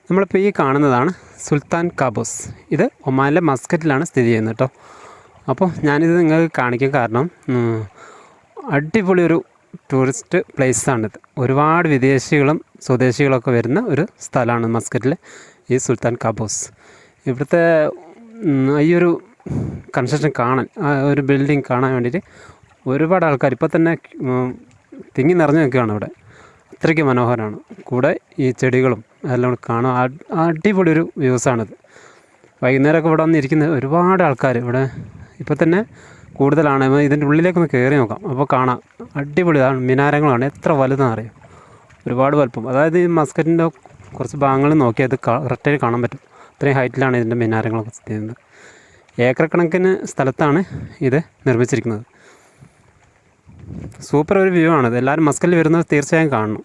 നമ്മളിപ്പോൾ ഈ കാണുന്നതാണ് സുൽത്താൻ കാബൂസ്. ഇത് ഒമാനിലെ മസ്കറ്റിലാണ് സ്ഥിതി ചെയ്യുന്നത് കേട്ടോ. അപ്പോൾ ഞാനിത് നിങ്ങൾക്ക് കാണിക്കാൻ കാരണം അടിപൊളി ഒരു ടൂറിസ്റ്റ് പ്ലേസാണിത്. ഒരുപാട് വിദേശികളും സ്വദേശികളൊക്കെ വരുന്ന ഒരു സ്ഥലമാണ് മസ്കറ്റിലെ ഈ സുൽത്താൻ കാബൂസ്. ഇവിടുത്തെ ഈ ഒരു കൺസ്ട്രക്ഷൻ കാണാൻ, ഒരു ബിൽഡിംഗ് കാണാൻ വേണ്ടിയിട്ട് ഒരുപാട് ആൾക്കാർ ഇപ്പോൾ തന്നെ തിങ്ങി നിറഞ്ഞു നിൽക്കുകയാണ് ഇവിടെ. അത്രയ്ക്ക് മനോഹരമാണ്. കൂടെ ഈ ചെടികളും എല്ലാം കാണാൻ അടിപൊളി ഒരു വ്യൂസാണിത്. വൈകുന്നേരമൊക്കെ ഇവിടെ വന്നിരിക്കുന്ന ഒരുപാട് ആൾക്കാർ ഇവിടെ ഇപ്പോൾ തന്നെ കൂടുതലാണ്. ഇതിൻ്റെ ഉള്ളിലേക്കൊന്ന് കയറി നോക്കാം. അപ്പോൾ കാണാം അടിപൊളിയാണ്. മിനാരങ്ങളാണ്, എത്ര വലുതാണെന്ന് അറിയാം, ഒരുപാട് വലുപ്പം. അതായത് ഈ മസ്കറ്റിൻ്റെ കുറച്ച് ഭാഗങ്ങൾ നോക്കിയാൽ അത് കറക്റ്റായി കാണാൻ പറ്റും. അത്രയും ഹൈറ്റിലാണ് ഇതിൻ്റെ മിനാരങ്ങളൊക്കെ സ്ഥിതി ചെയ്യുന്നത്. ഏക്കർ കണക്കിന് സ്ഥലത്താണ് ഇത് നിർമ്മിച്ചിരിക്കുന്നത്. സൂപ്പർ ഒരു വ്യൂ ആണിത്. എല്ലാവരും മസ്കറ്റിൽ വരുന്നത് തീർച്ചയായും കാണണം.